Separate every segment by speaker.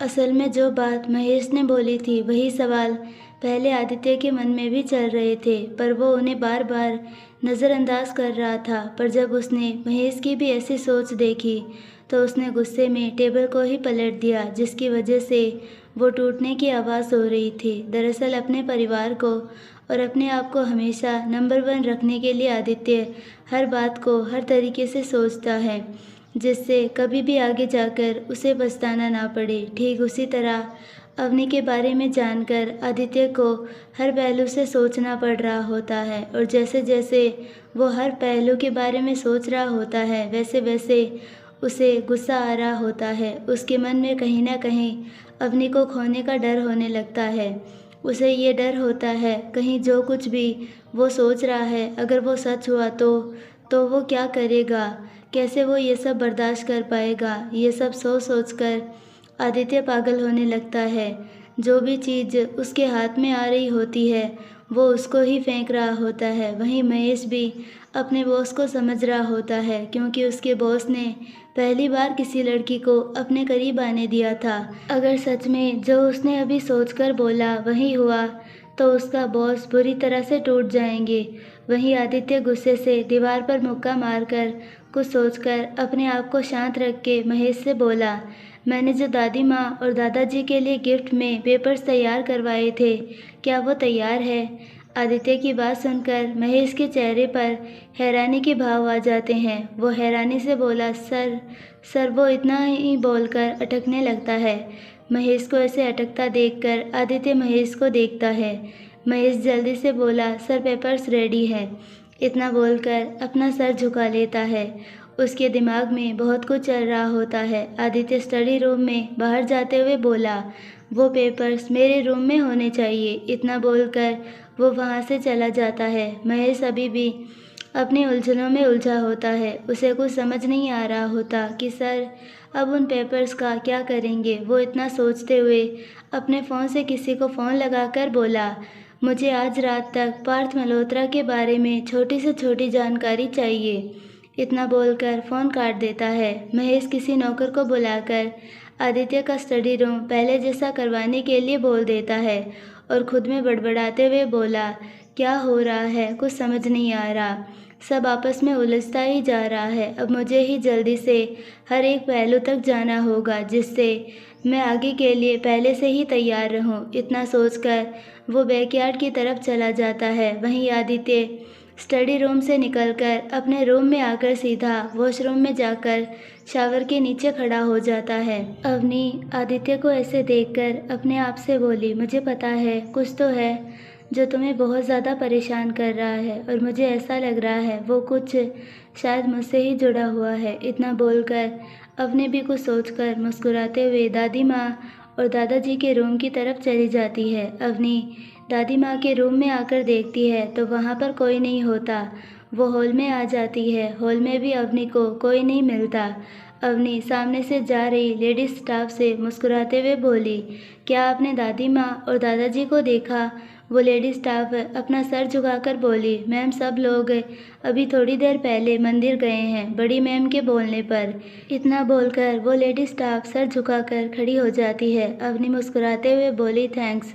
Speaker 1: असल में जो बात महेश ने बोली थी वही सवाल पहले आदित्य के मन में भी चल रहे थे, पर वो उन्हें बार बार नज़रअंदाज कर रहा था। पर जब उसने महेश की भी ऐसी सोच देखी तो उसने गुस्से में टेबल को ही पलट दिया, जिसकी वजह से वो टूटने की आवाज़ हो रही थी। दरअसल अपने परिवार को और अपने आप को हमेशा नंबर 1 रखने के लिए आदित्य हर बात को हर तरीके से सोचता है, जिससे कभी भी आगे जाकर उसे पछताना ना पड़े। ठीक उसी तरह अवनी के बारे में जानकर आदित्य को हर पहलू से सोचना पड़ रहा होता है, और जैसे जैसे वो हर पहलू के बारे में सोच रहा होता है वैसे वैसे उसे गुस्सा आ रहा होता है। उसके मन में कहीं ना कहीं अवनी को खोने का डर होने लगता है। उसे ये डर होता है कहीं जो कुछ भी वो सोच रहा है अगर वो सच हुआ तो वो क्या करेगा, कैसे वो ये सब बर्दाश्त कर पाएगा। ये सब सोच सोच कर आदित्य पागल होने लगता है। जो भी चीज़ उसके हाथ में आ रही होती है वो उसको ही फेंक रहा होता है। वहीं महेश भी अपने बॉस को समझ रहा होता है, क्योंकि उसके बॉस ने पहली बार किसी लड़की को अपने करीब आने दिया था। अगर सच में जो उसने अभी सोचकर बोला वही हुआ तो उसका बॉस बुरी तरह से टूट जाएंगे। वहीं आदित्य गुस्से से दीवार पर मुक्का मारकर कुछ सोचकर अपने आप को शांत रख के महेश से बोला, मैंने जो दादी माँ और दादाजी के लिए गिफ्ट में पेपर्स तैयार करवाए थे, क्या वो तैयार है? आदित्य की बात सुनकर महेश के चेहरे पर हैरानी के भाव आ जाते हैं। वो हैरानी से बोला, सर वो इतना ही बोलकर अटकने लगता है। महेश को ऐसे अटकता देखकर आदित्य महेश को देखता है। महेश जल्दी से बोला, सर पेपर्स रेडी है। इतना बोलकर अपना सर झुका लेता है। उसके दिमाग में बहुत कुछ चल रहा होता है। आदित्य स्टडी रूम में बाहर जाते हुए बोला, वो पेपर्स मेरे रूम में होने चाहिए। इतना बोलकर वो वहाँ से चला जाता है। महेश अभी भी अपनी उलझनों में उलझा होता है। उसे कुछ समझ नहीं आ रहा होता कि सर अब उन पेपर्स का क्या करेंगे। वो इतना सोचते हुए अपने फ़ोन से किसी को फ़ोन लगाकर बोला, मुझे आज रात तक पार्थ मल्होत्रा के बारे में छोटी से छोटी जानकारी चाहिए। इतना बोलकर फ़ोन काट देता है। महेश किसी नौकर को बुलाकर आदित्य का स्टडी रूम पहले जैसा करवाने के लिए बोल देता है और खुद में बड़बड़ाते हुए बोला, क्या हो रहा है, कुछ समझ नहीं आ रहा। सब आपस में उलझता ही जा रहा है। अब मुझे ही जल्दी से हर एक पहलू तक जाना होगा, जिससे मैं आगे के लिए पहले से ही तैयार रहूं। इतना सोचकर वो बैकयार्ड की तरफ चला जाता है। वहीं आदित्य स्टडी रूम से निकलकर अपने रूम में आकर सीधा वॉशरूम में जाकर शावर के नीचे खड़ा हो जाता है। अवनी आदित्य को ऐसे देखकर अपने आप से बोली, मुझे पता है कुछ तो है जो तुम्हें बहुत ज़्यादा परेशान कर रहा है, और मुझे ऐसा लग रहा है वो कुछ शायद मुझसे ही जुड़ा हुआ है। इतना बोलकर अवनी भी कुछ सोचकर मुस्कुराते हुए दादी माँ और दादाजी के रूम की तरफ चली जाती है। अवनी दादी माँ के रूम में आकर देखती है तो वहाँ पर कोई नहीं होता। वो हॉल में आ जाती है। हॉल में भी अवनी को कोई नहीं मिलता। अवनी सामने से जा रही लेडीज स्टाफ से मुस्कुराते हुए बोली, क्या आपने दादी माँ और दादाजी को देखा? वो लेडी स्टाफ अपना सर झुकाकर बोली, मैम सब लोग अभी थोड़ी देर पहले मंदिर गए हैं, बड़ी मैम के बोलने पर। इतना बोलकर वो लेडी स्टाफ सर झुकाकर खड़ी हो जाती है। अवनी मुस्कुराते हुए बोली, थैंक्स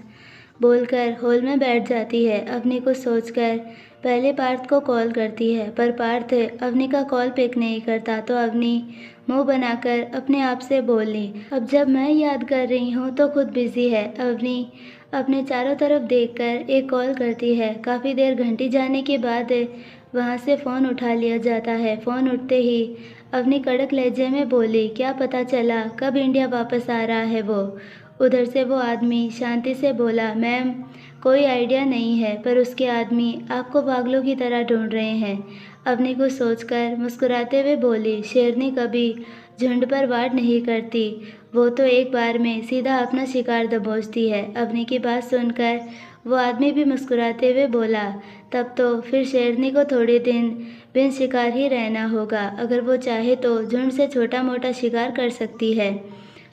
Speaker 1: बोलकर हॉल में बैठ जाती है। अवनी को सोचकर पहले पार्थ को कॉल करती है, पर पार्थ अवनी का कॉल पिक नहीं करता तो अवनी मुंह बनाकर अपने आप से बोली, अब जब मैं याद कर रही हूँ तो खुद बिजी है। अवनी अपने चारों तरफ देखकर एक कॉल करती है। काफ़ी देर घंटी जाने के बाद वहाँ से फ़ोन उठा लिया जाता है। फ़ोन उठते ही अवनी कड़क लहजे में बोली, क्या पता चला कब इंडिया वापस आ रहा है वो? उधर से वो आदमी शांति से बोला, मैम कोई आइडिया नहीं है, पर उसके आदमी आपको पागलों की तरह ढूंढ रहे हैं। अवनी कुछ सोचकर मुस्कुराते हुए बोली, शेरनी कभी झुंड पर वार नहीं करती, वो तो एक बार में सीधा अपना शिकार दबोचती है। अवनी की बात सुनकर वो आदमी भी मुस्कुराते हुए बोला, तब तो फिर शेरनी को थोड़े दिन बिन शिकार ही रहना होगा। अगर वो चाहे तो झुंड से छोटा मोटा शिकार कर सकती है।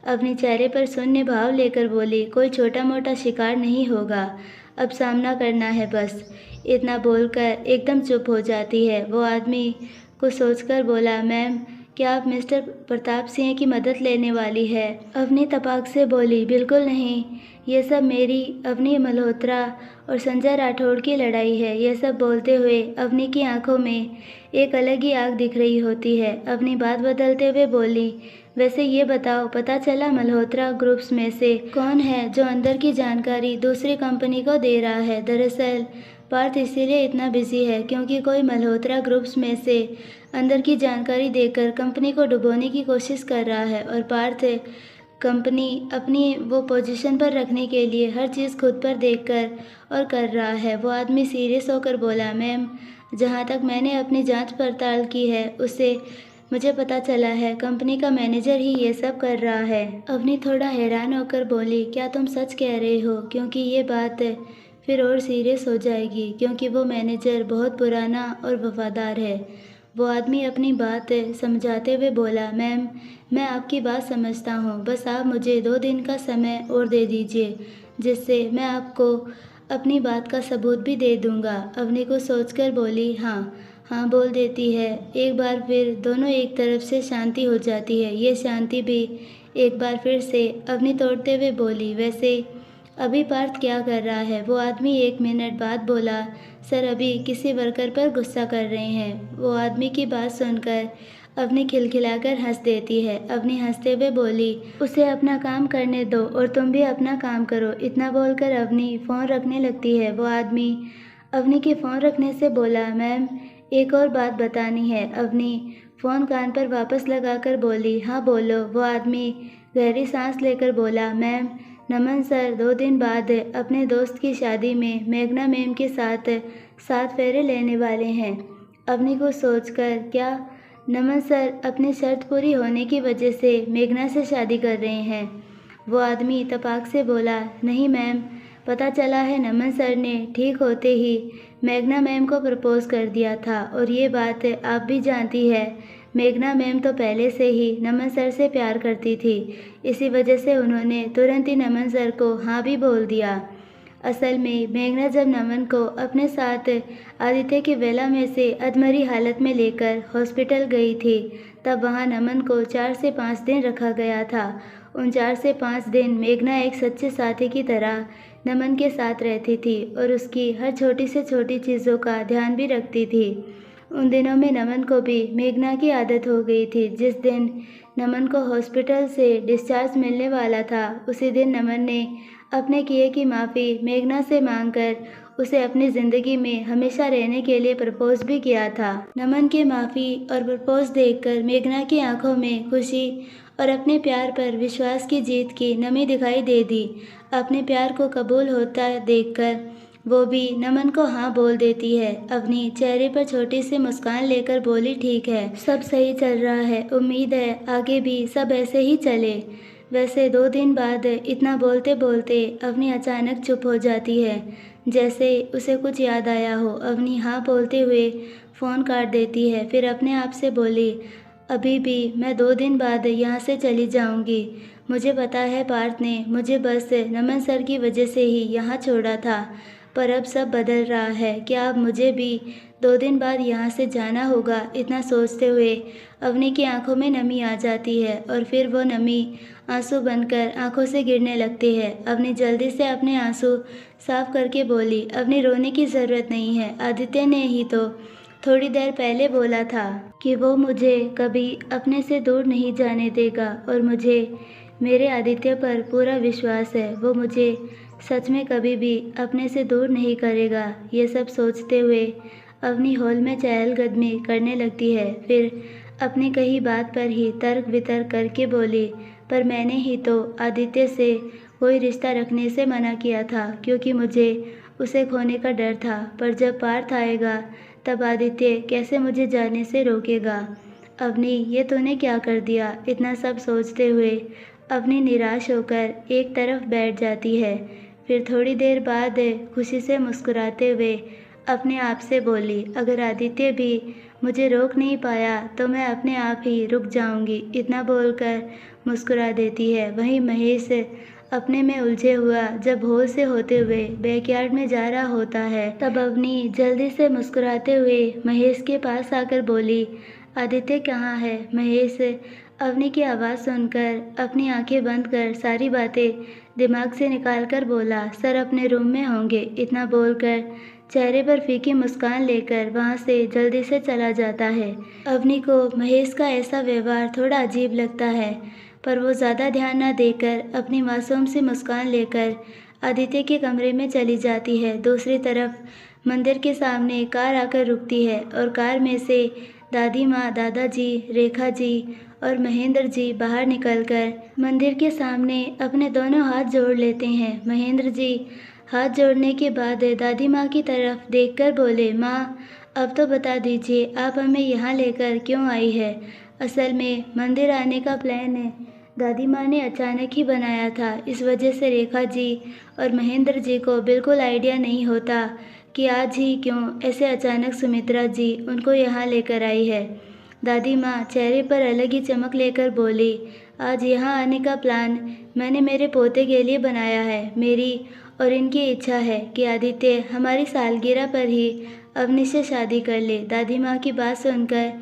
Speaker 1: अपने चेहरे पर शून्य भाव लेकर बोली, कोई छोटा मोटा शिकार नहीं होगा, अब सामना करना है बस। इतना बोलकर एकदम चुप हो जाती है। वो आदमी कुछ सोचकर बोला, मैम क्या आप मिस्टर प्रताप सिंह की मदद लेने वाली है? अवनी तपाक से बोली, बिल्कुल नहीं। ये सब मेरी, अवनी मल्होत्रा और संजय राठौड़ की लड़ाई है। यह सब बोलते हुए अवनी की आंखों में एक अलग ही आग दिख रही होती है। अवनी बात बदलते हुए बोली, वैसे ये बताओ, पता चला मल्होत्रा ग्रुप्स में से कौन है जो अंदर की जानकारी दूसरी कंपनी को दे रहा है? दरअसल पार्थ इसीलिए इतना बिजी है क्योंकि कोई मल्होत्रा ग्रुप्स में से अंदर की जानकारी देकर कंपनी को डुबोने की कोशिश कर रहा है और पार्थ कंपनी अपनी वो पोजीशन पर रखने के लिए हर चीज़ खुद पर देखकर और कर रहा है। वो आदमी सीरियस होकर बोला, मैम, जहाँ तक मैंने अपनी जांच पड़ताल की है उससे मुझे पता चला है कंपनी का मैनेजर ही ये सब कर रहा है। अवनी थोड़ा हैरान होकर बोली, क्या तुम सच कह रहे हो? क्योंकि ये बात फिर और सीरियस हो जाएगी क्योंकि वो मैनेजर बहुत पुराना और वफादार है। वो आदमी अपनी बात समझाते हुए बोला, मैम, मैं आपकी बात समझता हूँ, बस आप मुझे 2 दिन का समय और दे दीजिए जिससे मैं आपको अपनी बात का सबूत भी दे दूँगा। अवनी को सोचकर बोली, हाँ हाँ बोल देती है। एक बार फिर दोनों एक तरफ से शांति हो जाती है। ये शांति भी एक बार फिर से अवनी तोड़ते हुए बोली, वैसे अभी पार्थ क्या कर रहा है? वो आदमी 1 मिनट बाद बोला, सर अभी किसी वर्कर पर गुस्सा कर रहे हैं। वो आदमी की बात सुनकर अवनी खिलखिलाकर हंस देती है। अवनी हंसते हुए बोली, उसे अपना काम करने दो और तुम भी अपना काम करो। इतना बोलकर अवनी फ़ोन रखने लगती है। वो आदमी अवनी के फ़ोन रखने से बोला, मैम, एक और बात बतानी है। अवनी फ़ोन कान पर वापस लगाकर बोली, हाँ बोलो। वो आदमी गहरी सांस लेकर बोला, मैम, नमन सर 2 दिन बाद अपने दोस्त की शादी में मेघना मैम के साथ 7 फेरे लेने वाले हैं। अवनी को सोचकर, क्या नमन सर अपनी शर्त पूरी होने की वजह से मेघना से शादी कर रहे हैं? वो आदमी तपाक से बोला, नहीं मैम, पता चला है नमन सर ने ठीक होते ही मेघना मैम को प्रपोज कर दिया था और ये बात आप भी जानती है। मेघना मैम तो पहले से ही नमन सर से प्यार करती थी, इसी वजह से उन्होंने तुरंत ही नमन सर को हाँ भी बोल दिया। असल में मेघना जब नमन को अपने साथ आदित्य की वेला में से अधमरी हालत में लेकर हॉस्पिटल गई थी, तब वहाँ नमन को 4 से 5 दिन रखा गया था। उन 4 से 5 दिन मेघना एक सच्चे साथी की तरह नमन के साथ रहती थी और उसकी हर छोटी से छोटी चीज़ों का ध्यान भी रखती थी। उन दिनों में नमन को भी मेघना की आदत हो गई थी। जिस दिन नमन को हॉस्पिटल से डिस्चार्ज मिलने वाला था, उसी दिन नमन ने अपने किए की माफ़ी मेघना से मांगकर उसे अपनी ज़िंदगी में हमेशा रहने के लिए प्रपोज भी किया था। नमन के माफ़ी और प्रपोज देखकर मेघना की आंखों में खुशी और अपने प्यार पर विश्वास की जीत की नमी दिखाई दे दी। अपने प्यार को कबूल होता देखकर वो भी नमन को हाँ बोल देती है। अवनी चेहरे पर छोटी सी मुस्कान लेकर बोली, ठीक है, सब सही चल रहा है, उम्मीद है आगे भी सब ऐसे ही चले। वैसे 2 दिन बाद इतना बोलते बोलते अवनी अचानक चुप हो जाती है, जैसे उसे कुछ याद आया हो। अवनी हाँ बोलते हुए फ़ोन काट देती है, फिर अपने आप से बोली, अभी भी मैं 2 दिन बाद यहाँ से चली जाऊँगी। मुझे पता है पार्थ ने मुझे बस नमन सर की वजह से ही यहाँ छोड़ा था, पर अब सब बदल रहा है। क्या अब मुझे भी 2 दिन बाद यहाँ से जाना होगा? इतना सोचते हुए अवनी की आंखों में नमी आ जाती है और फिर वो नमी आंसू बनकर आंखों से गिरने लगती है। अवनी जल्दी से अपने आंसू साफ करके बोली, अवनी रोने की ज़रूरत नहीं है। आदित्य ने ही तो थोड़ी देर पहले बोला था कि वो मुझे कभी अपने से दूर नहीं जाने देगा और मुझे मेरे आदित्य पर पूरा विश्वास है। वो मुझे सच में कभी भी अपने से दूर नहीं करेगा। ये सब सोचते हुए अवनी हॉल में चहलकदमी करने लगती है। फिर अपनी कही बात पर ही तर्क वितर्क करके बोली, पर मैंने ही तो आदित्य से कोई रिश्ता रखने से मना किया था क्योंकि मुझे उसे खोने का डर था, पर जब पार्थ आएगा तब आदित्य कैसे मुझे जाने से रोकेगा। अवनी, ये तूने क्या कर दिया? इतना सब सोचते हुए अवनी निराश होकर एक तरफ बैठ जाती है। फिर थोड़ी देर बाद खुशी से मुस्कुराते हुए अपने आप से बोली, अगर आदित्य भी मुझे रोक नहीं पाया तो मैं अपने आप ही रुक जाऊंगी। इतना बोलकर मुस्कुरा देती है। वहीं महेश अपने में उलझे हुआ जब हॉल से होते हुए बैकयार्ड में जा रहा होता है, तब अवनी जल्दी से मुस्कुराते हुए महेश के पास आकर बोली, आदित्य कहाँ है? महेश अवनी की आवाज़ सुनकर अपनी आंखें बंद कर सारी बातें दिमाग से निकाल कर बोला, सर अपने रूम में होंगे। इतना बोलकर चेहरे पर फीकी मुस्कान लेकर वहाँ से जल्दी से चला जाता है। अवनी को महेश का ऐसा व्यवहार थोड़ा अजीब लगता है, पर वो ज़्यादा ध्यान न देकर अपनी मासूम सी मुस्कान लेकर आदित्य के कमरे में चली जाती है। दूसरी तरफ मंदिर के सामने कार आकर रुकती है और कार में से दादी माँ, दादाजी, रेखा जी और महेंद्र जी बाहर निकलकर मंदिर के सामने अपने दोनों हाथ जोड़ लेते हैं। महेंद्र जी हाथ जोड़ने के बाद दादी माँ की तरफ देखकर बोले, माँ अब तो बता दीजिए आप हमें यहाँ लेकर क्यों आई है? असल में मंदिर आने का प्लान दादी माँ ने अचानक ही बनाया था, इस वजह से रेखा जी और महेंद्र जी को बिल्कुल आइडिया नहीं होता कि आज ही क्यों ऐसे अचानक सुमित्रा जी उनको यहाँ लेकर आई है। दादी माँ चेहरे पर अलग ही चमक लेकर बोली, आज यहाँ आने का प्लान मैंने मेरे पोते के लिए बनाया है। मेरी और इनकी इच्छा है कि आदित्य हमारी सालगिरह पर ही अवनी से शादी कर ले। दादी माँ की बात सुनकर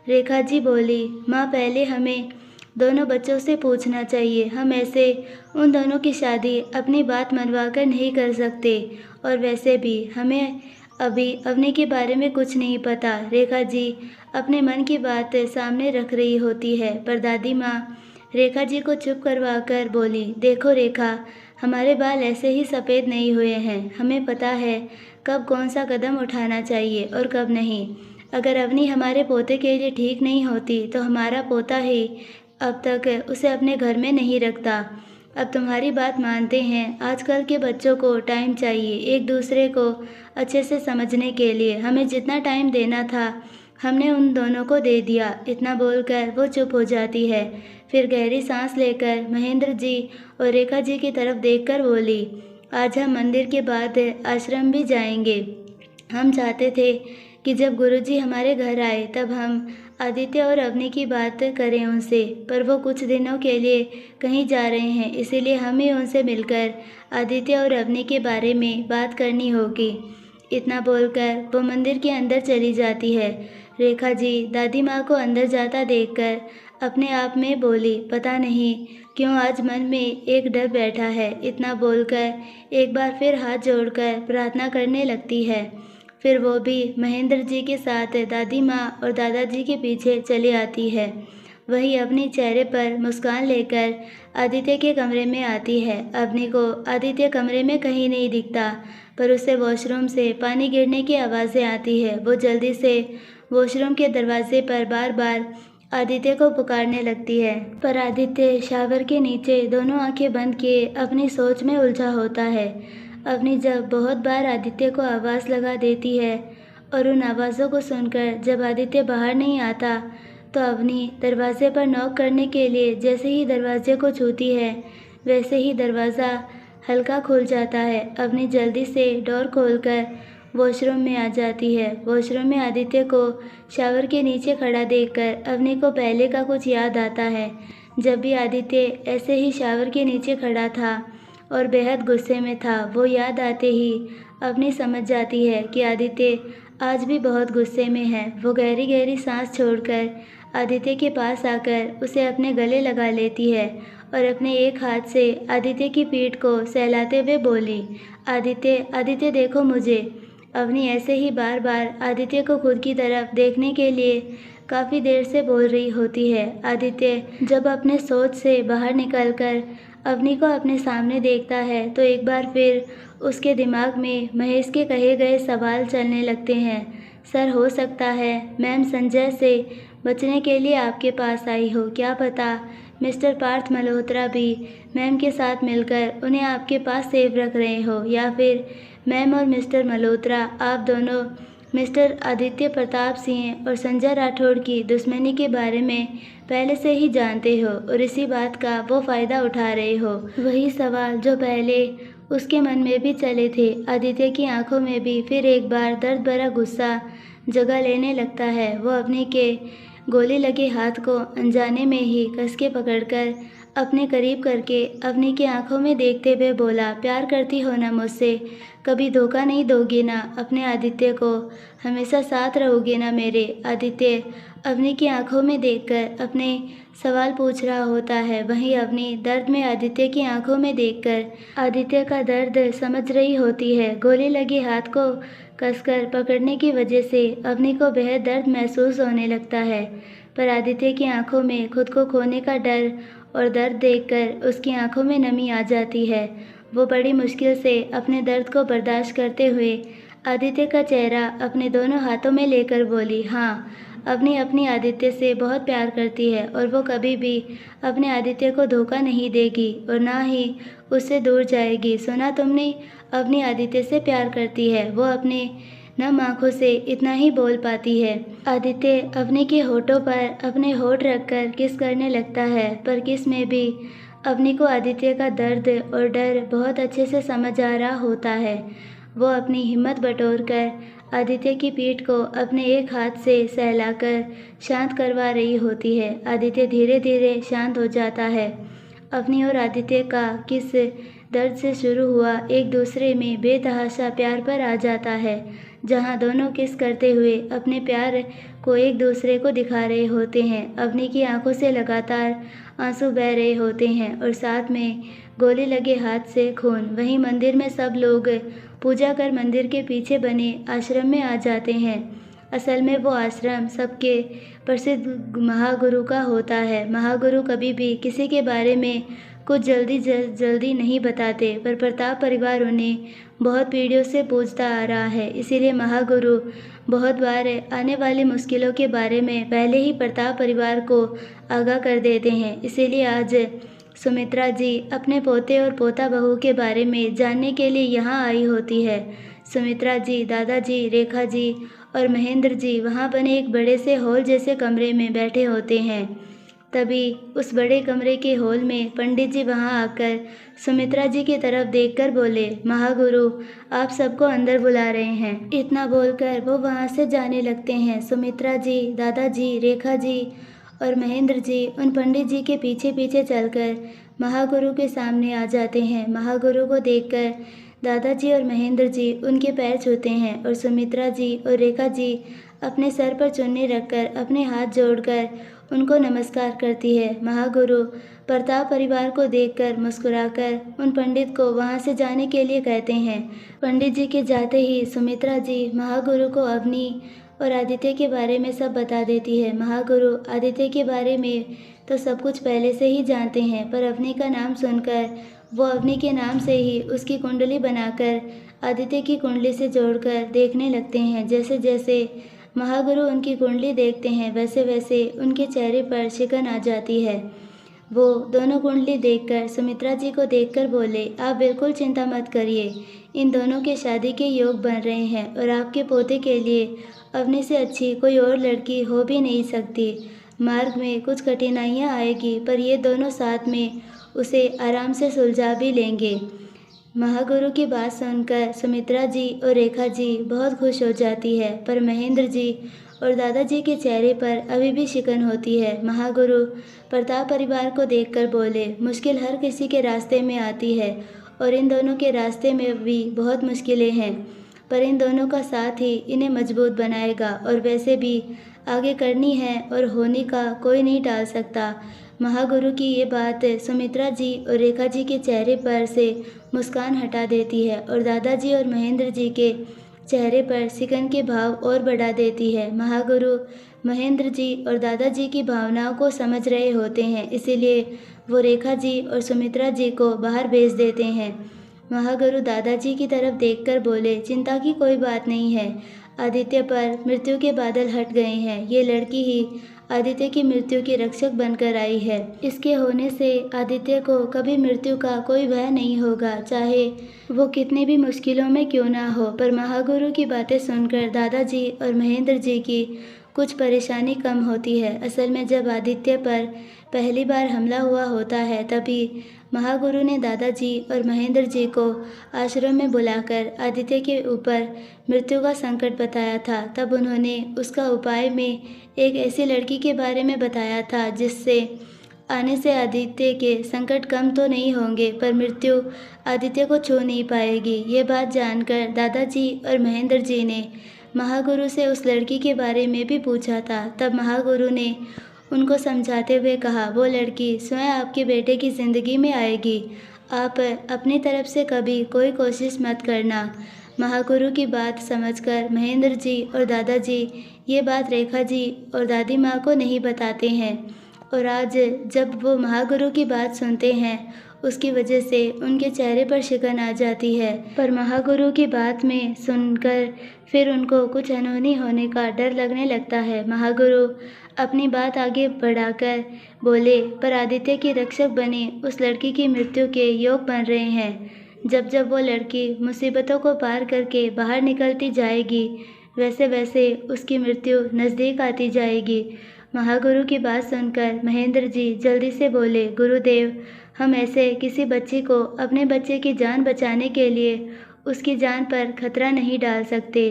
Speaker 1: रेखा जी बोली, माँ पहले हमें दोनों बच्चों से पूछना चाहिए, हम ऐसे उन दोनों की शादी अपनी बात मनवा कर नहीं कर सकते, और वैसे भी हमें अभी अवनी के बारे में कुछ नहीं पता। रेखा जी अपने मन की बात सामने रख रही होती है, पर दादी माँ रेखा जी को चुप करवा कर बोली, देखो रेखा, हमारे बाल ऐसे ही सफ़ेद नहीं हुए हैं, हमें पता है कब कौन सा कदम उठाना चाहिए और कब नहीं। अगर अवनी हमारे पोते के लिए ठीक नहीं होती तो हमारा पोता ही अब तक उसे अपने घर में नहीं रखता। अब तुम्हारी बात मानते हैं, आजकल के बच्चों को टाइम चाहिए एक दूसरे को अच्छे से समझने के लिए। हमें जितना टाइम देना था हमने उन दोनों को दे दिया। इतना बोलकर वो चुप हो जाती है। फिर गहरी सांस लेकर महेंद्र जी और रेखा जी की तरफ देखकर बोली, आज हम मंदिर के बाद आश्रम भी जाएंगे। हम चाहते थे कि जब गुरुजी हमारे घर आए तब हम आदित्य और अवनी की बात करें उनसे, पर वो कुछ दिनों के लिए कहीं जा रहे हैं, इसीलिए हमें उनसे मिलकर आदित्य और अवनी के बारे में बात करनी होगी। इतना बोलकर वो मंदिर के अंदर चली जाती है। रेखा जी दादी माँ को अंदर जाता देखकर अपने आप में बोली, पता नहीं क्यों आज मन में एक डर बैठा है। इतना बोलकर एक बार फिर हाथ जोड़कर प्रार्थना करने लगती है। फिर वो भी महेंद्र जी के साथ दादी माँ और दादाजी के पीछे चली आती है। वही अपने चेहरे पर मुस्कान लेकर आदित्य के कमरे में आती है। अवनी को आदित्य कमरे में कहीं नहीं दिखता, पर उसे वॉशरूम से पानी गिरने की आवाज़ें आती है। वो जल्दी से वॉशरूम के दरवाजे पर बार बार आदित्य को पुकारने लगती है, पर आदित्य शावर के नीचे दोनों आंखें बंद किए अपनी सोच में उलझा होता है। अवनी जब बहुत बार आदित्य को आवाज़ लगा देती है और उन आवाज़ों को सुनकर जब आदित्य बाहर नहीं आता तो अवनी दरवाजे पर नॉक करने के लिए जैसे ही दरवाजे को छूती है वैसे ही दरवाज़ा हल्का खुल जाता है। अवनी जल्दी से डोर खोलकर वॉशरूम में आ जाती है। वॉशरूम में आदित्य को शावर के नीचे खड़ा देखकर अवनी को पहले का कुछ याद आता है, जब भी आदित्य ऐसे ही शावर के नीचे खड़ा था और बेहद गुस्से में था। वो याद आते ही अवनी समझ जाती है कि आदित्य आज भी बहुत गुस्से में है। वो गहरी गहरी सांस छोड़कर आदित्य के पास आकर उसे अपने गले लगा लेती है और अपने एक हाथ से आदित्य की पीठ को सहलाते हुए बोली, आदित्य, आदित्य देखो मुझे। अवनी ऐसे ही बार बार आदित्य को खुद की तरफ देखने के लिए काफ़ी देर से बोल रही होती है। आदित्य जब अपने सोच से बाहर निकलकर अवनी को अपने सामने देखता है तो एक बार फिर उसके दिमाग में महेश के कहे गए सवाल चलने लगते हैं। सर, हो सकता है मैम संजय से बचने के लिए आपके पास आई हो, क्या पता मिस्टर पार्थ मल्होत्रा भी मैम के साथ मिलकर उन्हें आपके पास सेफ रख रहे हो, या फिर मैम और मिस्टर मल्होत्रा आप दोनों मिस्टर आदित्य प्रताप सिंह और संजय राठौड़ की दुश्मनी के बारे में पहले से ही जानते हो और इसी बात का वो फ़ायदा उठा रहे हो। वही सवाल जो पहले उसके मन में भी चले थे। आदित्य की आंखों में भी फिर एक बार दर्द भरा गुस्सा जगह लेने लगता है। वो अवनी के गोली लगे हाथ को अनजाने में ही कस के पकड़कर अपने करीब करके अवनी की आंखों में देखते हुए बोला, प्यार करती हो ना मुझसे? कभी धोखा नहीं दोगी ना अपने आदित्य को? हमेशा साथ रहोगे ना मेरे? आदित्य अवनी की आंखों में देखकर अपने सवाल पूछ रहा होता है। वहीं अवनी दर्द में आदित्य की आंखों में देखकर आदित्य का दर्द समझ रही होती है। गोली लगे हाथ को कसकर पकड़ने की वजह से अवनी को बेहद दर्द महसूस होने लगता है, पर आदित्य की आंखों में खुद को खोने का डर और दर्द देखकर उसकी आंखों में नमी आ जाती है। वो बड़ी मुश्किल से अपने दर्द को बर्दाश्त करते हुए आदित्य का चेहरा अपने दोनों हाथों में लेकर बोली, हाँ, अवनी अपनी आदित्य से बहुत प्यार करती है और वो कभी भी अपने आदित्य को धोखा नहीं देगी और ना ही उससे दूर जाएगी। सुना तुमने? अवनी आदित्य से प्यार करती है। वो अपने नम आंखों से इतना ही बोल पाती है। आदित्य अवनी के होठों पर अपने होठ रखकर किस करने लगता है, पर किस में भी अवनी को आदित्य का दर्द और डर बहुत अच्छे से समझ आ रहा होता है। वो अपनी हिम्मत बटोरकर आदित्य की पीठ को अपने एक हाथ से सहलाकर शांत करवा रही होती है। आदित्य धीरे धीरे शांत हो जाता है। अवनी और आदित्य का किस दर्द से शुरू हुआ एक दूसरे में बेतहाशा प्यार पर आ जाता है, जहां दोनों किस करते हुए अपने प्यार को एक दूसरे को दिखा रहे होते हैं। अवनी की आंखों से लगातार आंसू बह रहे होते हैं और साथ में गोली लगे हाथ से खून। वहीं मंदिर में सब लोग पूजा कर मंदिर के पीछे बने आश्रम में आ जाते हैं। असल में वो आश्रम सबके प्रसिद्ध महागुरु का होता है। महागुरु कभी भी किसी के बारे में कुछ जल्दी नहीं बताते, पर प्रताप परिवार उन्हें बहुत पीढ़ियों से पूछता आ रहा है। इसीलिए महागुरु बहुत बार आने वाली मुश्किलों के बारे में पहले ही प्रताप परिवार को आगाह कर देते हैं। इसीलिए आज सुमित्रा जी अपने पोते और पोता बहू के बारे में जानने के लिए यहाँ आई होती है। सुमित्रा जी, दादाजी, रेखा जी और महेंद्र जी वहाँ बने एक बड़े से हॉल जैसे कमरे में बैठे होते हैं। तभी उस बड़े कमरे के हॉल में पंडित जी वहाँ आकर सुमित्रा जी की तरफ देखकर बोले, महागुरु आप सबको अंदर बुला रहे हैं। इतना बोलकर वो वहाँ से जाने लगते हैं। सुमित्रा जी, दादाजी, रेखा जी और महेंद्र जी उन पंडित जी के पीछे पीछे चलकर महागुरु के सामने आ जाते हैं। महागुरु को देखकर दादाजी और महेंद्र जी उनके पैर छूते हैं और सुमित्रा जी और रेखा जी अपने सर पर चुन्नी रखकर अपने हाथ जोड़कर उनको नमस्कार करती है। महागुरु प्रताप परिवार को देखकर मुस्कुराकर उन पंडित को वहां से जाने के लिए कहते हैं। पंडित जी के जाते ही सुमित्रा जी महागुरु को अवनी और आदित्य के बारे में सब बता देती है। महागुरु आदित्य के बारे में तो सब कुछ पहले से ही जानते हैं, पर अवनी का नाम सुनकर वो अवनी के नाम से ही उसकी कुंडली बनाकर आदित्य की कुंडली से जोड़कर देखने लगते हैं। जैसे जैसे महागुरु उनकी कुंडली देखते हैं वैसे वैसे उनके चेहरे पर शिकन आ जाती है। वो दोनों कुंडली देखकर सुमित्रा जी को देखकर बोले, आप बिल्कुल चिंता मत करिए, इन दोनों के शादी के योग बन रहे हैं और आपके पोते के लिए अवनी से अच्छी कोई और लड़की हो भी नहीं सकती। मार्ग में कुछ कठिनाइयाँ आएगी, पर ये दोनों साथ में उसे आराम से सुलझा भी लेंगे। महागुरु की बात सुनकर सुमित्रा जी और रेखा जी बहुत खुश हो जाती है, पर महेंद्र जी और दादाजी के चेहरे पर अभी भी शिकन होती है। महागुरु प्रताप परिवार को देखकर बोले, मुश्किल हर किसी के रास्ते में आती है और इन दोनों के रास्ते में भी बहुत मुश्किलें हैं, पर इन दोनों का साथ ही इन्हें मजबूत बनाएगा और वैसे भी आगे करनी है और होने का कोई नहीं टाल सकता। महागुरु की ये बात सुमित्रा जी और रेखा जी के चेहरे पर से मुस्कान हटा देती है और दादाजी और महेंद्र जी के चेहरे पर सिकन के भाव और बढ़ा देती है। महागुरु महेंद्र जी और दादाजी की भावनाओं को समझ रहे होते हैं, इसीलिए वो रेखा जी और सुमित्रा जी को बाहर भेज देते हैं। महागुरु दादाजी की तरफ देखकर बोले, चिंता की कोई बात नहीं है, आदित्य पर मृत्यु के बादल हट गए हैं। ये लड़की ही आदित्य की मृत्यु की रक्षक बनकर आई है। इसके होने से आदित्य को कभी मृत्यु का कोई भय नहीं होगा, चाहे वो कितनी भी मुश्किलों में क्यों ना हो। पर महागुरु की बातें सुनकर दादाजी और महेंद्र जी की कुछ परेशानी कम होती है। असल में जब आदित्य पर पहली बार हमला हुआ होता है, तभी महागुरु ने दादाजी और महेंद्र जी को आश्रम में बुलाकर आदित्य के ऊपर मृत्यु का संकट बताया था। तब उन्होंने उसका उपाय में एक ऐसी लड़की के बारे में बताया था जिससे आने से आदित्य के संकट कम तो नहीं होंगे, पर मृत्यु आदित्य को छू नहीं पाएगी। ये बात जानकर दादाजी और महेंद्र जी ने महागुरु से उस लड़की के बारे में भी पूछा था। तब महागुरु ने उनको समझाते हुए कहा, वो लड़की स्वयं आपके बेटे की ज़िंदगी में आएगी। आप अपनी तरफ से कभी कोई कोशिश मत करना। महागुरु की बात समझकर महेंद्र जी और दादाजी ये बात रेखा जी और दादी माँ को नहीं बताते हैं, और आज जब वो महागुरु की बात सुनते हैं उसकी वजह से उनके चेहरे पर शिकन आ जाती है। पर महागुरु की बात में सुनकर फिर उनको कुछ अनहोनी होने का डर लगने लगता है। महागुरु अपनी बात आगे बढ़ाकर बोले, पर आदित्य की रक्षक बने उस लड़की की मृत्यु के योग बन रहे हैं। जब जब वो लड़की मुसीबतों को पार करके बाहर निकलती जाएगी, वैसे वैसे उसकी मृत्यु नज़दीक आती जाएगी। महागुरु की बात सुनकर महेंद्र जी जल्दी से बोले, गुरुदेव, हम ऐसे किसी बच्ची को अपने बच्चे की जान बचाने के लिए उसकी जान पर खतरा नहीं डाल सकते।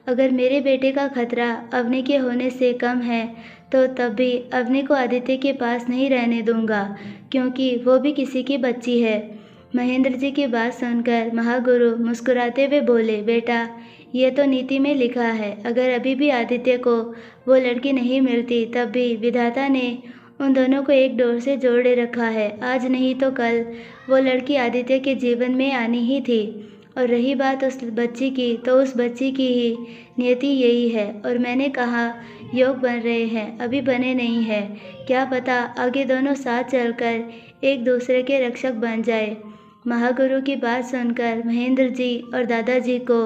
Speaker 1: अगर मेरे बेटे का खतरा अवनी के होने से कम है तो तब भी अवनी को आदित्य के पास नहीं रहने दूंगा, क्योंकि वो भी किसी की बच्ची है। महेंद्र जी की बात सुनकर महागुरु मुस्कुराते हुए बोले, बेटा, ये तो नीति में लिखा है। अगर अभी भी आदित्य को वो लड़की नहीं मिलती तब भी विधाता ने उन दोनों को एक डोर से जोड़े रखा है। आज नहीं तो कल वो लड़की आदित्य के जीवन में आनी ही थी। और रही बात उस बच्ची की, तो उस बच्ची की ही नियति यही है। और मैंने कहा योग बन रहे हैं, अभी बने नहीं हैं। क्या पता आगे दोनों साथ चलकर एक दूसरे के रक्षक बन जाए। महागुरु की बात सुनकर महेंद्र जी और दादाजी को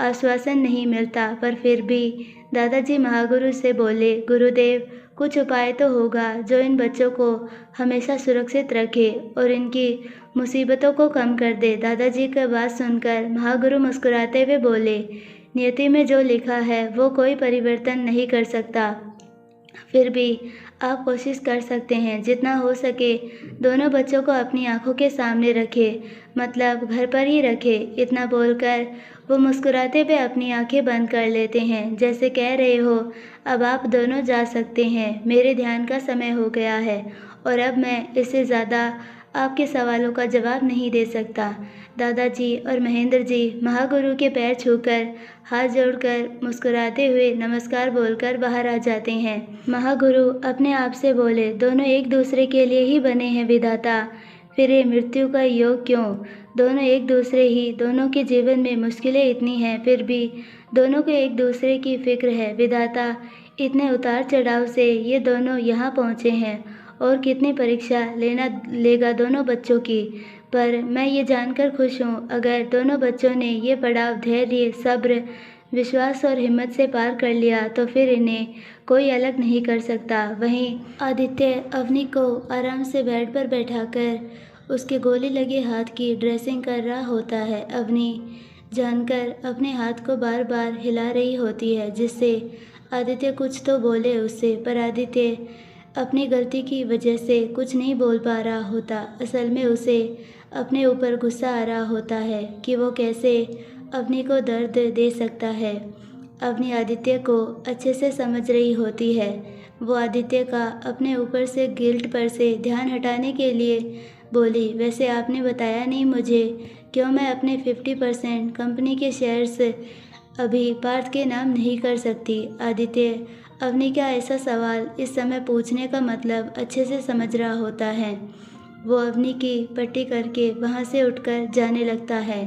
Speaker 1: आश्वासन नहीं मिलता, पर फिर भी दादाजी महागुरु से बोले, गुरुदेव, कुछ उपाय तो होगा जो इन बच्चों को हमेशा सुरक्षित रखे और इनकी मुसीबतों को कम कर दे। दादाजी की बात सुनकर महागुरु मुस्कुराते हुए बोले, नियति में जो लिखा है वो कोई परिवर्तन नहीं कर सकता, फिर भी आप कोशिश कर सकते हैं। जितना हो सके दोनों बच्चों को अपनी आंखों के सामने रखें, मतलब घर पर ही रखें। इतना बोलकर वो मुस्कुराते हुए अपनी आंखें बंद कर लेते हैं, जैसे कह रहे हो, अब आप दोनों जा सकते हैं, मेरे ध्यान का समय हो गया है और अब मैं इससे ज़्यादा आपके सवालों का जवाब नहीं दे सकता। दादाजी और महेंद्र जी महागुरु के पैर छूकर हाथ जोड़कर मुस्कुराते हुए नमस्कार बोलकर बाहर आ जाते हैं। महागुरु अपने आप से बोले, दोनों एक दूसरे के लिए ही बने हैं विधाता, फिर ये मृत्यु का योग क्यों? दोनों एक दूसरे ही, दोनों के जीवन में मुश्किलें इतनी हैं, फिर भी दोनों को एक दूसरे की फिक्र है। विधाता, इतने उतार चढ़ाव से ये दोनों यहाँ पहुँचे हैं और कितनी परीक्षा लेगा दोनों बच्चों की। पर मैं ये जानकर खुश हूँ, अगर दोनों बच्चों ने ये पड़ाव धैर्य, सब्र, विश्वास और हिम्मत से पार कर लिया तो फिर इन्हें कोई अलग नहीं कर सकता। वहीं आदित्य अवनी को आराम से बेड पर बैठाकर उसके गोली लगे हाथ की ड्रेसिंग कर रहा होता है। अवनी जानकर अपने हाथ को बार बार हिला रही होती है, जिससे आदित्य कुछ तो बोले उससे, पर आदित्य अपनी गलती की वजह से कुछ नहीं बोल पा रहा होता। असल में उसे अपने ऊपर गुस्सा आ रहा होता है कि वो कैसे अवनी को दर्द दे सकता है। अवनी आदित्य को अच्छे से समझ रही होती है। वो आदित्य का अपने ऊपर से गिल्ट पर से ध्यान हटाने के लिए बोली, वैसे आपने बताया नहीं मुझे, क्यों मैं अपने 50% कंपनी के शेयर्स अभी पार्थ के नाम नहीं कर सकती? आदित्य अवनी का ऐसा सवाल इस समय पूछने का मतलब अच्छे से समझ रहा होता है। वो अवनी की पट्टी करके वहाँ से उठकर जाने लगता है।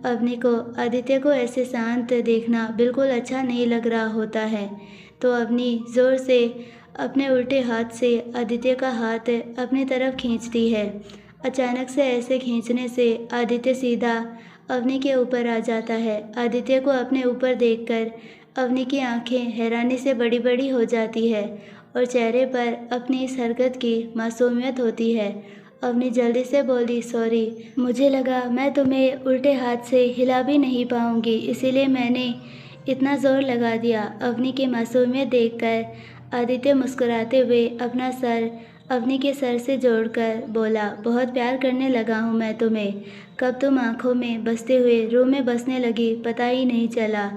Speaker 1: अवनी को आदित्य को ऐसे शांत देखना बिल्कुल अच्छा नहीं लग रहा होता है, तो अवनी ज़ोर से अपने उल्टे हाथ से आदित्य का हाथ अपनी तरफ खींचती है। अचानक से ऐसे खींचने से आदित्य सीधा अवनी के ऊपर आ जाता है। आदित्य को अपने ऊपर देखकर अवनी की आंखें हैरानी से बड़ी बड़ी हो जाती है और चेहरे पर अपनी इस हरकत की मासूमियत होती है। अवनी जल्दी से बोली, सॉरी, मुझे लगा मैं तुम्हें उल्टे हाथ से हिला भी नहीं पाऊंगी, इसीलिए मैंने इतना ज़ोर लगा दिया। अवनी की मासूमियत देखकर आदित्य मुस्कुराते हुए अपना सर अवनी के सर से जोड़कर बोला, बहुत प्यार करने लगा हूँ मैं तुम्हें। कब तुम आँखों में बसते हुए रूह में बसने लगी पता ही नहीं चला।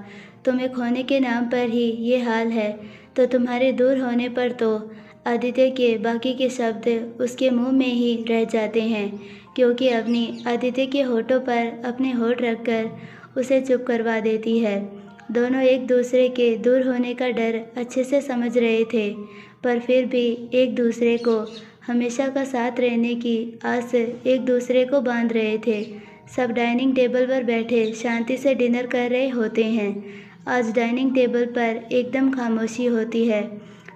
Speaker 1: तुम्हें खोने के नाम पर ही ये हाल है, तो तुम्हारे दूर होने पर तो आदित्य के बाकी के शब्द उसके मुंह में ही रह जाते हैं, क्योंकि अवनी आदित्य के होठों पर अपने होठ रखकर उसे चुप करवा देती है। दोनों एक दूसरे के दूर होने का डर अच्छे से समझ रहे थे, पर फिर भी एक दूसरे को हमेशा का साथ रहने की आस एक दूसरे को बांध रहे थे। सब डाइनिंग टेबल पर बैठे शांति से डिनर कर रहे होते हैं। आज डाइनिंग टेबल पर एकदम खामोशी होती है।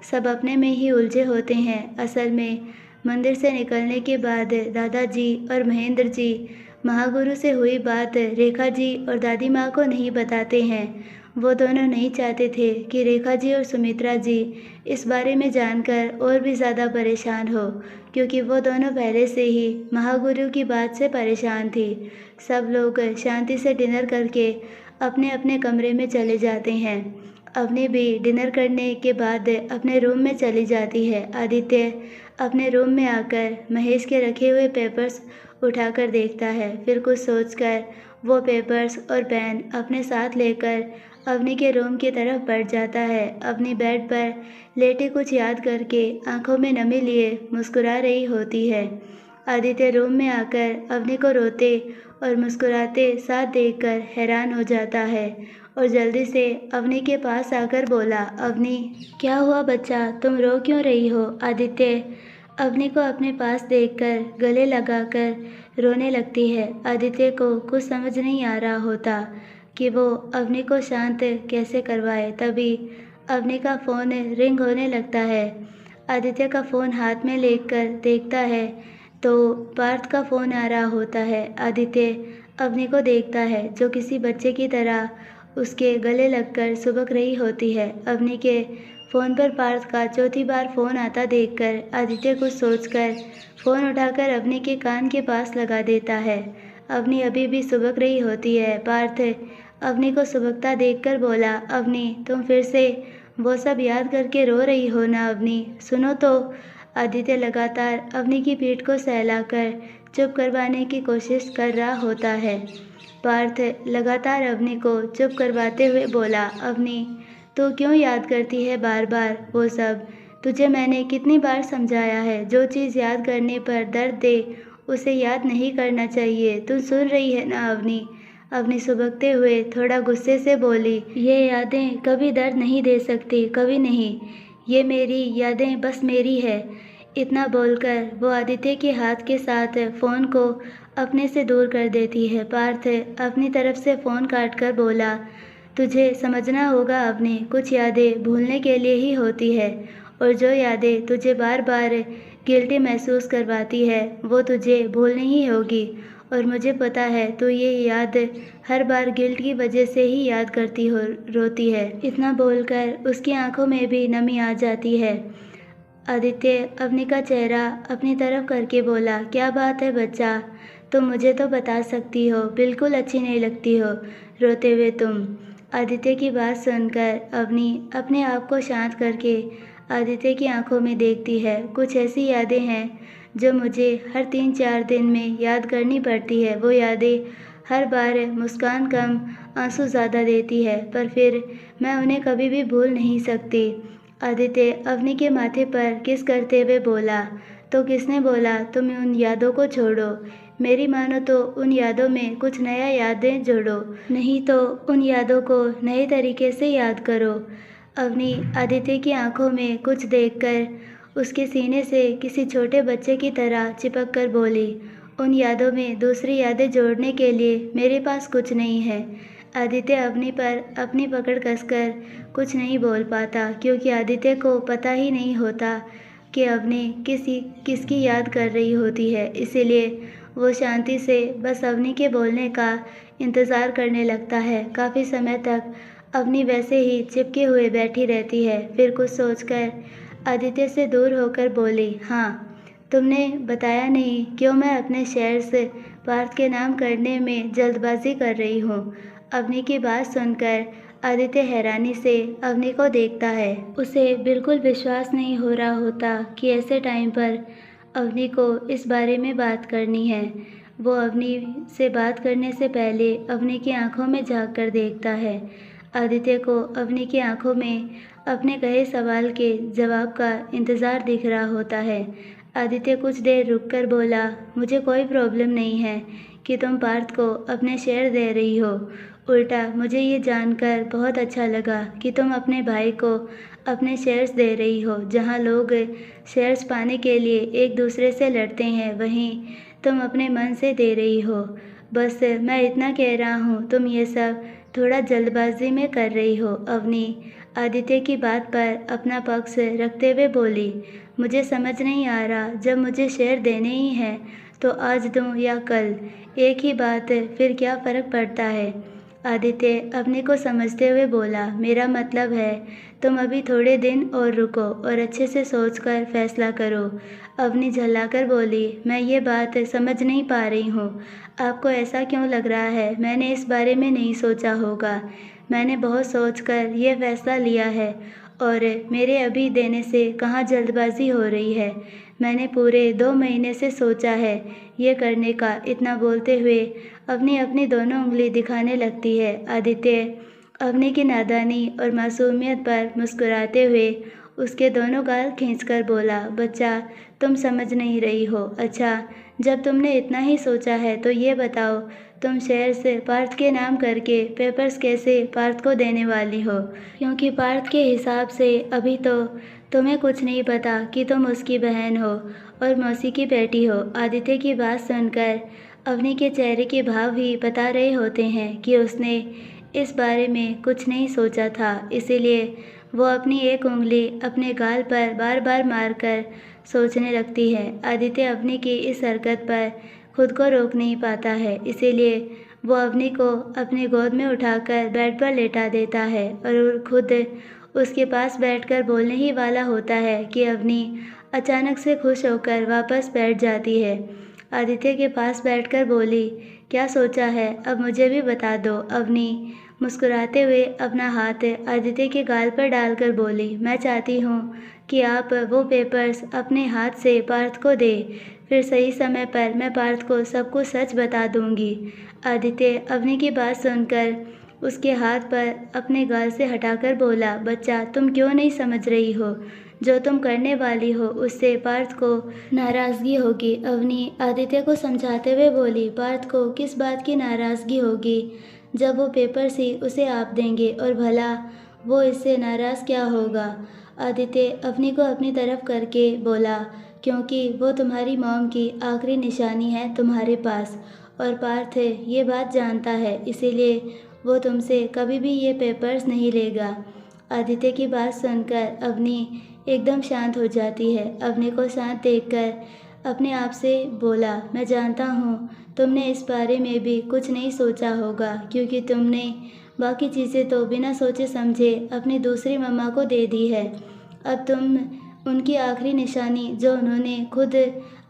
Speaker 1: सब अपने में ही उलझे होते हैं। असल में मंदिर से निकलने के बाद दादाजी और महेंद्र जी महागुरु से हुई बात रेखा जी और दादी माँ को नहीं बताते हैं। वो दोनों नहीं चाहते थे कि रेखा जी और सुमित्रा जी इस बारे में जानकर और भी ज़्यादा परेशान हो, क्योंकि वो दोनों पहले से ही महागुरु की बात से परेशान थी। सब लोग शांति से डिनर करके अपने अपने कमरे में चले जाते हैं। अवनी भी डिनर करने के बाद अपने रूम में चली जाती है। आदित्य अपने रूम में आकर महेश के रखे हुए पेपर्स उठाकर देखता है। फिर कुछ सोचकर वो पेपर्स और पेन अपने साथ लेकर अवनी के रूम की तरफ बढ़ जाता है। अवनी बेड पर लेटे कुछ याद करके आंखों में नमी लिए मुस्कुरा रही होती है। आदित्य रूम में आकर अवनी को रोते और मुस्कुराते साथ देखकर हैरान हो जाता है और जल्दी से अवनी के पास आकर बोला, अवनी क्या हुआ बच्चा, तुम रो क्यों रही हो? आदित्य अवनी को अपने पास देखकर गले लगाकर रोने लगती है। आदित्य को कुछ समझ नहीं आ रहा होता कि वो अवनी को शांत कैसे करवाए। तभी अवनी का फ़ोन रिंग होने लगता है। आदित्य का फ़ोन हाथ में लेकर देखता है तो पार्थ का फ़ोन आ रहा होता है। आदित्य अवनी को देखता है जो किसी बच्चे की तरह उसके गले लगकर सुबक रही होती है। अवनी के फ़ोन पर पार्थ का चौथी बार फ़ोन आता देखकर आदित्य कुछ सोचकर फ़ोन उठाकर अवनी के कान के पास लगा देता है। अवनी अभी भी सुबक रही होती है। पार्थ अवनी को सुबकता देखकर बोला, अवनी तुम फिर से वो सब याद करके रो रही हो ना? अवनी सुनो तो। आदित्य लगातार अवनी की पीठ को सहलाकर चुप करवाने की कोशिश कर रहा होता है। पार्थ लगातार अवनी को चुप करवाते हुए बोला, अवनी तू क्यों याद करती है बार बार वो सब? तुझे मैंने कितनी बार समझाया है, जो चीज़ याद करने पर दर्द दे उसे याद नहीं करना चाहिए। तू सुन रही है ना अवनी? अवनी सुबकते हुए थोड़ा गुस्से से बोली, ये यादें कभी दर्द नहीं दे सकती, कभी नहीं। ये मेरी यादें बस मेरी है। इतना बोलकर वो आदित्य के हाथ के साथ फ़ोन को अपने से दूर कर देती है। पार्थ अपनी तरफ से फ़ोन काटकर बोला, तुझे समझना होगा अवनी, कुछ यादें भूलने के लिए ही होती है, और जो यादें तुझे बार बार गिल्टी महसूस करवाती है वो तुझे भूलनी ही होगी। और मुझे पता है तू ये याद हर बार गिल्ट की वजह से ही याद करती हो रोती है। इतना बोलकर उसकी आंखों में भी नमी आ जाती है। आदित्य अवनी का चेहरा अपनी तरफ करके बोला, क्या बात है बच्चा, तुम मुझे तो बता सकती हो, बिल्कुल अच्छी नहीं लगती हो रोते हुए तुम। आदित्य की बात सुनकर अवनी अपने आप को शांत करके आदित्य की आंखों में देखती है। कुछ ऐसी यादें हैं जो मुझे हर 3-4 दिन में याद करनी पड़ती है। वो यादें हर बार मुस्कान कम आंसू ज़्यादा देती है, पर फिर मैं उन्हें कभी भी भूल नहीं सकती। आदित्य अवनी के माथे पर किस करते हुए बोला, तो किसने बोला तुम उन यादों को छोड़ो? मेरी मानो तो उन यादों में कुछ नया यादें जोड़ो, नहीं तो उन यादों को नए तरीके से याद करो। अवनी आदित्य की आंखों में कुछ देखकर उसके सीने से किसी छोटे बच्चे की तरह चिपक कर बोली, उन यादों में दूसरी यादें जोड़ने के लिए मेरे पास कुछ नहीं है। आदित्य अवनी पर अपनी पकड़ कसकर कुछ नहीं बोल पाता, क्योंकि आदित्य को पता ही नहीं होता कि अवनी किसकी याद कर रही होती है। इसीलिए वो शांति से बस अवनी के बोलने का इंतज़ार करने लगता है। काफ़ी समय तक अवनी वैसे ही चिपके हुए बैठी रहती है। फिर कुछ सोचकर आदित्य से दूर होकर बोली, हाँ तुमने बताया नहीं क्यों मैं अपने शेयर से पार्थ के नाम करने में जल्दबाजी कर रही हूँ। अवनी की बात सुनकर आदित्य हैरानी से अवनी को देखता है। उसे बिल्कुल विश्वास नहीं हो रहा होता कि ऐसे टाइम पर अवनी को इस बारे में बात करनी है। वो अवनी से बात करने से पहले अवनी की आंखों में झांक कर देखता है। आदित्य को अवनी की आंखों में अपने कहे सवाल के जवाब का इंतज़ार दिख रहा होता है। आदित्य कुछ देर रुककर बोला, मुझे कोई प्रॉब्लम नहीं है कि तुम पार्थ को अपने शेयर दे रही हो। उल्टा मुझे ये जानकर बहुत अच्छा लगा कि तुम अपने भाई को अपने शेयर्स दे रही हो। जहाँ लोग शेयर्स पाने के लिए एक दूसरे से लड़ते हैं, वहीं तुम अपने मन से दे रही हो। बस मैं इतना कह रहा हूँ, तुम ये सब थोड़ा जल्दबाजी में कर रही हो। अवनी आदित्य की बात पर अपना पक्ष रखते हुए बोली, मुझे समझ नहीं आ रहा, जब मुझे शेयर देने ही हैं तो आज दूँ या कल, एक ही बात, फिर क्या फ़र्क पड़ता है। आदित्य अवनी को समझते हुए बोला, मेरा मतलब है तुम अभी थोड़े दिन और रुको और अच्छे से सोचकर फैसला करो। अवनी झल्लाकर बोली, मैं ये बात समझ नहीं पा रही हूँ। आपको ऐसा क्यों लग रहा है मैंने इस बारे में नहीं सोचा होगा। मैंने बहुत सोचकर यह फैसला लिया है और मेरे अभी देने से कहाँ जल्दबाजी हो रही है। मैंने पूरे 2 महीने से सोचा है ये करने का। इतना बोलते हुए अवनी अपनी दोनों उंगली दिखाने लगती है। आदित्य अवनी की नादानी और मासूमियत पर मुस्कुराते हुए उसके दोनों गाल खींचकर बोला, बच्चा तुम समझ नहीं रही हो। अच्छा, जब तुमने इतना ही सोचा है तो ये बताओ, तुम शेयर्स पार्थ के नाम करके पेपर्स कैसे पार्थ को देने वाली हो? क्योंकि पार्थ के हिसाब से अभी तो तुम्हें कुछ नहीं पता कि तुम उसकी बहन हो और मौसी की बेटी हो। आदित्य की बात सुनकर अवनी के चेहरे के भाव ही बता रहे होते हैं कि उसने इस बारे में कुछ नहीं सोचा था। इसीलिए वो अपनी एक उंगली अपने गाल पर बार बार मारकर सोचने लगती है। आदित्य अवनी की इस हरकत पर खुद को रोक नहीं पाता है, इसीलिए वो अवनी को अपनी गोद में उठाकर बेड पर लेटा देता है और खुद उसके पास बैठकर बोलने ही वाला होता है कि अवनी अचानक से खुश होकर वापस बैठ जाती है। आदित्य के पास बैठकर बोली, क्या सोचा है, अब मुझे भी बता दो। अवनी मुस्कुराते हुए अपना हाथ आदित्य के गाल पर डालकर बोली, मैं चाहती हूँ कि आप वो पेपर्स अपने हाथ से पार्थ को दे, फिर सही समय पर मैं पार्थ को सब कुछ सच बता दूंगी। आदित्य अवनी की बात सुनकर उसके हाथ पर अपने गाल से हटाकर बोला, बच्चा तुम क्यों नहीं समझ रही हो? जो तुम करने वाली हो उससे पार्थ को नाराज़गी होगी। अवनी आदित्य को समझाते हुए बोली, पार्थ को किस बात की नाराज़गी होगी जब वो पेपर्स ही उसे आप देंगे, और भला वो इससे नाराज़ क्या होगा? आदित्य अवनी को अपनी तरफ करके बोला, क्योंकि वो तुम्हारी मॉम की आखिरी निशानी है तुम्हारे पास, और पार्थ ये बात जानता है, इसीलिए वो तुमसे कभी भी ये पेपर्स नहीं लेगा। आदित्य की बात सुनकर अवनी एकदम शांत हो जाती है। अवनी को शांत देखकर अपने आप से बोला, मैं जानता हूँ तुमने इस बारे में भी कुछ नहीं सोचा होगा, क्योंकि तुमने बाकी चीज़ें तो बिना सोचे समझे अपनी दूसरी मम्मा को दे दी है। अब तुम उनकी आखिरी निशानी जो उन्होंने खुद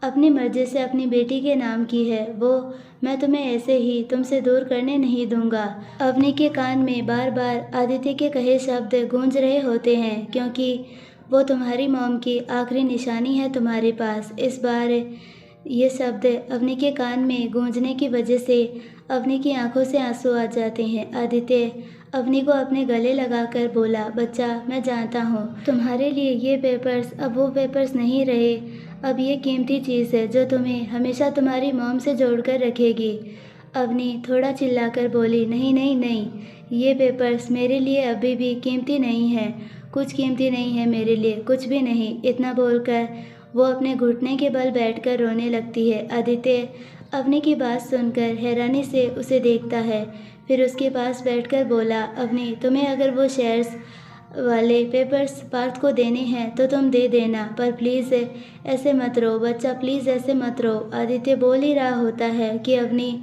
Speaker 1: अपनी मर्जी से अपनी बेटी के नाम की है, वो मैं तुम्हें ऐसे ही तुमसे दूर करने नहीं दूंगा। अवनी के कान में बार बार आदित्य के कहे शब्द गूंज रहे होते हैं, क्योंकि वो तुम्हारी मॉम की आखिरी निशानी है तुम्हारे पास। इस बार ये शब्द अवनी के कान में गूंजने की वजह से अवनी की आंखों से आंसू आ जाते हैं। आदित्य अवनी को अपने गले लगाकर बोला, बच्चा मैं जानता हूँ तुम्हारे लिए ये पेपर्स अब वो पेपर्स नहीं रहे, अब ये कीमती चीज़ है जो तुम्हें हमेशा तुम्हारी मॉम से जोड़कर रखेगी। अवनी थोड़ा चिल्लाकर बोली, नहीं नहीं नहीं, ये पेपर्स मेरे लिए अभी भी कीमती नहीं है, कुछ कीमती नहीं है मेरे लिए, कुछ भी नहीं। इतना बोलकर वो अपने घुटने के बल बैठकर रोने लगती है। आदित्य अवनी की बात सुनकर हैरानी से उसे देखता है, फिर उसके पास बैठकर बोला, अवनी तुम्हें अगर वो शेयर्स वाले पेपर्स पार्थ को देने हैं तो तुम दे देना, पर प्लीज़ ऐसे मत रो बच्चा, प्लीज़ ऐसे मत रो। आदित्य बोल ही रहा होता है कि अवनी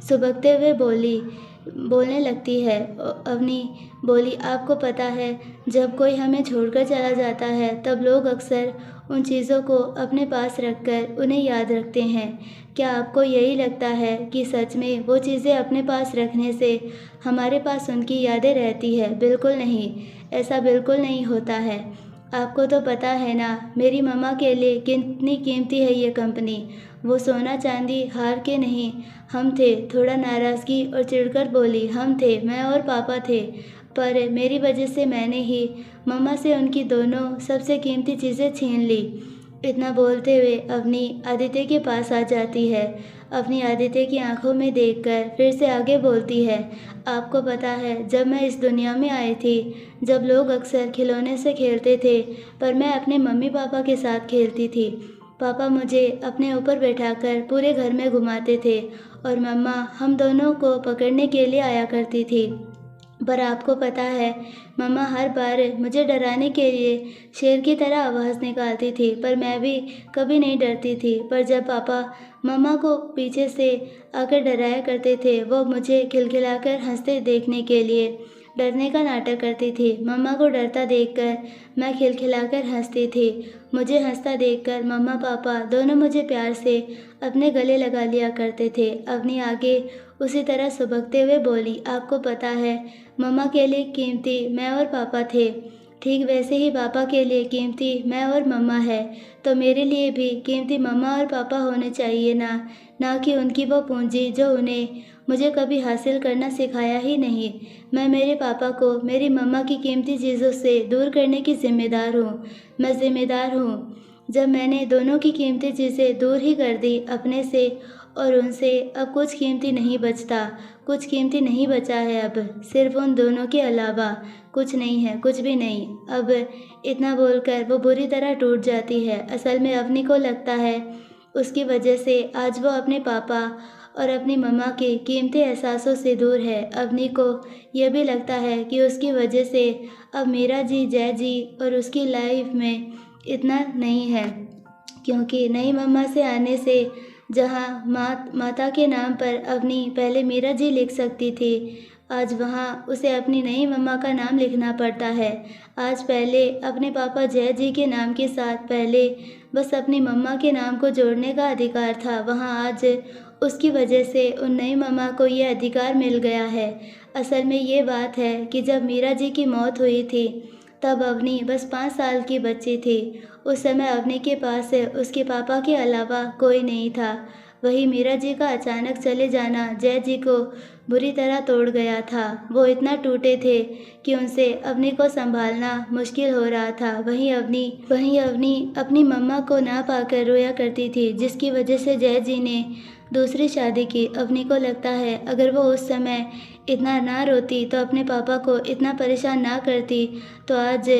Speaker 1: सुबकते हुए बोलने लगती है। अवनी बोली, आपको पता है जब कोई हमें छोड़कर चला जाता है तब लोग अक्सर उन चीज़ों को अपने पास रखकर उन्हें याद रखते हैं। क्या आपको यही लगता है कि सच में वो चीज़ें अपने पास रखने से हमारे पास उनकी यादें रहती है? बिल्कुल नहीं, ऐसा बिल्कुल नहीं होता है। आपको तो पता है ना मेरी मम्मा के लिए कितनी कीमती है ये कंपनी। वो सोना चांदी हार के नहीं, हम थे। थोड़ा नाराज़गी और चिढ़कर बोली, हम थे, मैं और पापा थे। पर मेरी वजह से मैंने ही मम्मा से उनकी दोनों सबसे कीमती चीज़ें छीन ली। इतना बोलते हुए अवनी आदित्य के पास आ जाती है। अवनी आदित्य की आंखों में देखकर फिर से आगे बोलती है, आपको पता है, जब मैं इस दुनिया में आई थी, जब लोग अक्सर खिलौने से खेलते थे, पर मैं अपने मम्मी पापा के साथ खेलती थी। पापा मुझे अपने ऊपर बैठाकर पूरे घर में घुमाते थे और मम्मा हम दोनों को पकड़ने के लिए आया करती थी। पर आपको पता है, मम्मा हर बार मुझे डराने के लिए शेर की तरह आवाज़ निकालती थी, पर मैं भी कभी नहीं डरती थी। पर जब पापा मम्मा को पीछे से आकर डराया करते थे, वो मुझे खिलखिलाकर हंसते देखने के लिए डरने का नाटक करती थी। मम्मा को डरता देखकर मैं खिलखिलाकर हंसती थी। मुझे हंसता देखकर मम्मा पापा दोनों मुझे प्यार से अपने गले लगा लिया करते थे। अपनी आगे उसी तरह सुबकते हुए बोली, आपको पता है, मम्मा के लिए कीमती मैं और पापा थे, ठीक वैसे ही पापा के लिए कीमती मैं और मम्मा है, तो मेरे लिए भी कीमती मम्मा और पापा होने चाहिए ना कि उनकी वो पूंजी जो उन्हें मुझे कभी हासिल करना सिखाया ही नहीं। मैं मेरे पापा को मेरी मम्मा की कीमती चीज़ों से दूर करने की ज़िम्मेदार हूँ। मैं ज़िम्मेदार हूँ। जब मैंने दोनों की कीमती चीज़ें दूर ही कर दी अपने से और उनसे, अब कुछ कीमती नहीं बचता, कुछ कीमती नहीं बचा है अब, सिर्फ उन दोनों के अलावा कुछ नहीं है, कुछ भी नहीं। अब इतना बोलकर वो बुरी तरह टूट जाती है। असल में अवनी को लगता है उसकी वजह से आज वो अपने पापा और अपनी मम्मा के कीमती एहसासों से दूर है। अवनी को यह भी लगता है कि उसकी वजह से अब मीरा जी, जय जी और उसकी लाइफ में इतना नहीं है, क्योंकि नई मम्मा से आने से जहाँ माता के नाम पर अवनी पहले मीरा जी लिख सकती थी, आज वहाँ उसे अपनी नई मम्मा का नाम लिखना पड़ता है। आज पहले अपने पापा जय जी के नाम के साथ पहले बस अपनी मम्मा के नाम को जोड़ने का अधिकार था, वहाँ आज उसकी वजह से उन नई मम्मा को ये अधिकार मिल गया है। असल में ये बात है कि जब मीरा जी की मौत हुई थी, तब अवनी बस 5 साल की बच्ची थी। उस समय अवनी के पास उसके पापा के अलावा कोई नहीं था। वही मीरा जी का अचानक चले जाना जय जी को बुरी तरह तोड़ गया था। वो इतना टूटे थे कि उनसे अवनी को संभालना मुश्किल हो रहा था। वहीं अवनी अपनी मम्मा को ना पाकर रोया करती थी, जिसकी वजह से जय जी ने दूसरी शादी की। अवनी को लगता है अगर वो उस समय इतना ना रोती, तो अपने पापा को इतना परेशान ना करती, तो आज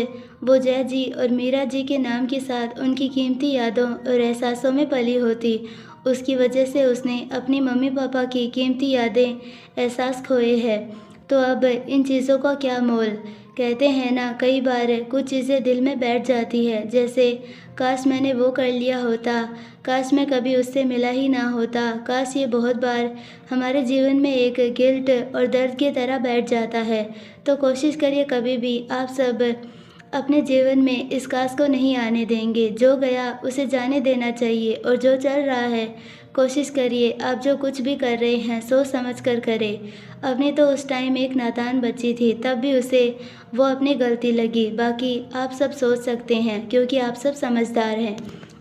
Speaker 1: वो जय जी और मीरा जी के नाम के साथ उनकी कीमती यादों और एहसासों में पली होती। उसकी वजह से उसने अपनी मम्मी पापा की कीमती यादें, एहसास खोए हैं। तो अब इन चीज़ों का क्या मोल? कहते हैं ना, कई बार कुछ चीज़ें दिल में बैठ जाती है, जैसे काश मैंने वो कर लिया होता, काश मैं कभी उससे मिला ही ना होता। काश ये बहुत बार हमारे जीवन में एक गिल्ट और दर्द की तरह बैठ जाता है। तो कोशिश करिए कभी भी आप सब अपने जीवन में इस काश को नहीं आने देंगे। जो गया उसे जाने देना चाहिए, और जो चल रहा है कोशिश करिए आप जो कुछ भी कर रहे हैं सोच समझ कर करें। अवनी तो उस टाइम एक नादान बच्ची थी, तब भी उसे वो अपनी गलती लगी। बाकी आप सब सोच सकते हैं, क्योंकि आप सब समझदार हैं।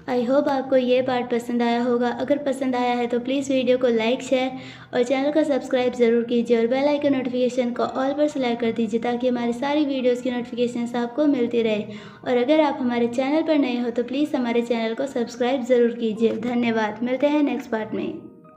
Speaker 1: आई होप आपको ये पार्ट पसंद आया होगा। अगर पसंद आया है तो प्लीज़ वीडियो को लाइक, शेयर और चैनल को सब्सक्राइब ज़रूर कीजिए, और बेल आइकन नोटिफिकेशन को ऑल पर सेलेक्ट कर दीजिए, ताकि हमारी सारी वीडियोस की नोटिफिकेशंस आपको मिलती रहे। और अगर आप हमारे चैनल पर नए हो तो प्लीज़ हमारे चैनल को सब्सक्राइब ज़रूर कीजिए। धन्यवाद। मिलते हैं नेक्स्ट पार्ट में।